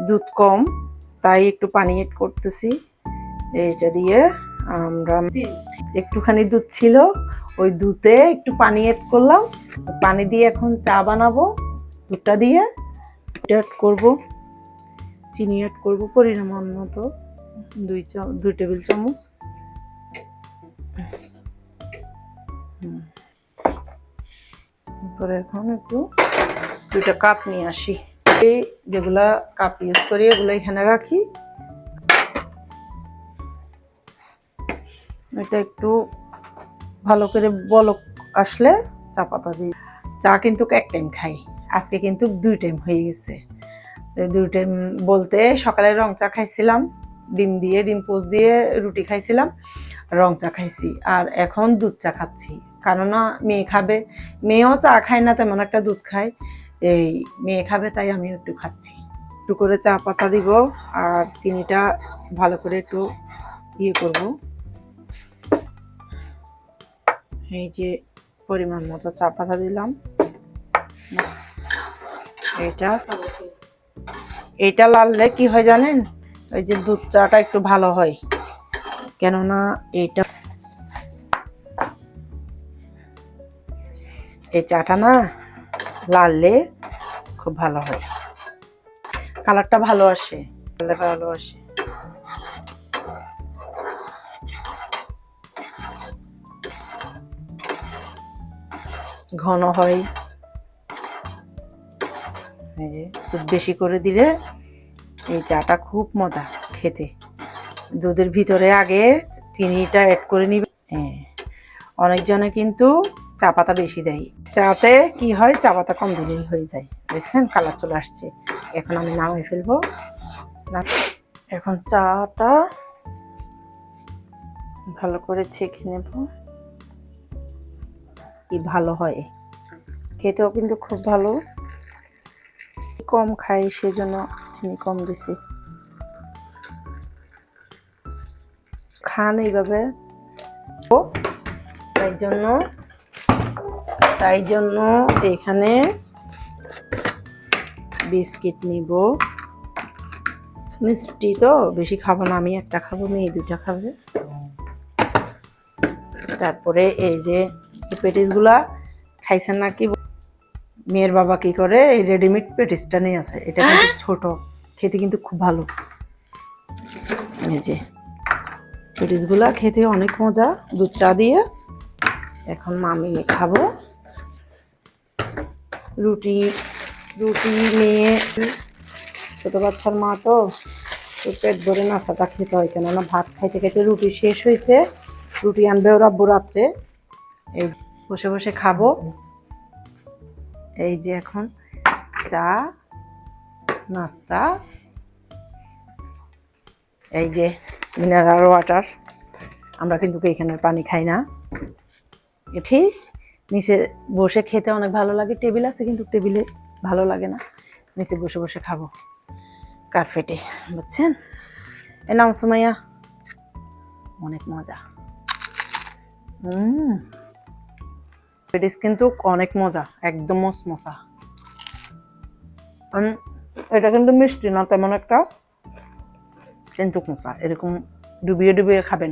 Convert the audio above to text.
দুধ কম, তাই একটু পানি এড করতেছি। এইটা দিয়ে আমরা একটুখানি দুধ ছিল, ওই দুধে একটু পানি এড করলাম। পানি দিয়ে এখন চা বানাবো। দুধটা দিয়ে এড করব, চিনি এড করব পরিমাণ মতো, 2 টেবিল চামচ। তারপরে এখন একটু 2টা কাপ নিয়ে আসি। এই যেগুলা কাপ ইউজ করি এগুলো এখানে রাখি। এটা একটু ভালো করে বলক আসলে চা পাতা দিই। চা কিন্তু এক টাইম খাই, আজকে কিন্তু 2 টাইম হয়ে গেছে। 2 টাইম বলতে সকালে রং চা খাইছিলাম, ডিম দিয়ে, ডিম পোচ দিয়ে রুটি খাইছিলাম, রং চা খাইছি। আর এখন দুধ চা খাচ্ছি, কারণ মেয়ে খাবে, মেয়েও চা খায় না তেমন একটা, দুধ খায়। এই মেয়ে খাবে তাই আমি একটু খাচ্ছি। একটু করে চা পাতা দিব আর চিনিটা ভালো করে একটু ইয়ে করব। এই যে পরিমাণ মতো চা পাতা দিলাম। এটা লাললে কি হয় জানেন, ওই যে দুধ চাটা একটু ভালো হয়, কেননা এই চাটা না লাললে খুব ভালো হয়, কালারটা ভালো আসে, ঘন হয়। এই যে দুধ বেশি করে দিলে এই চাটা খুব মজা খেতে। দুধের ভিতরে আগে চিনিটা অ্যাড করে নিবে। অনেকজনে কিন্তু চা পাতা বেশি দেয়, চাতে কি হয় চা পাতা কম দিলেই হয়ে যায়। দেখছেন কালার চলে আসছে। এখন আমি নামিয়ে ফেলবো। এখন চাটা ভালো করে ছেঁকে নেব, কি ভালো হয় খেতেও কিন্তু খুব ভালো। কম খাই সেজন্য চিনি কম দিছি। খান এইভাবে, তাই জন্য এখানে বিস্কিট নিব। মিষ্টি তো বেশি খাবো না, আমি একটা খাবো, মেয়ে 2টা খাবে। তারপরে এই যে পেটিসগুলা খাইছেন নাকি, মেয়ের বাবা কি করে এই রেডিমেড পেটিসটা নিয়ে আসে, এটা কিন্তু ছোট, খেতে কিন্তু খুব ভালো। এই যে পেটিসগুলা খেতে অনেক মজা, দুধ চা দিয়ে। এখন আমি খাবো রুটি। নিয়ে ছোট বাচ্চার মা তো পেট ভরে নাস্তাটা খেতে হয়, কেননা ভাত খাইতে খাইতে রুটি শেষ হয়েছে। রুটি আনবে ওরা রাত্রে, এই বসে বসে খাবো। এই যে এখন চা নাস্তা, এই যে মিনারেল ওয়াটার। আমরা কিন্তু এখানের পানি খাই না। এটি নিচে বসে খেতে অনেক ভালো লাগে, টেবিল আছে কিন্তু টেবিলে ভালো লাগে না, নিচে বসে বসে খাবো কার্পেটে, বুঝছেন? এ নাম সুমাইয়া, অনেক মজা। পেটিস কিন্তু অনেক মজা, একদম মশমশা। এটা কিন্তু মিষ্টি না তেমন একটা, কিন্তু মশা, এরকম ডুবিয়ে ডুবিয়ে খাবেন।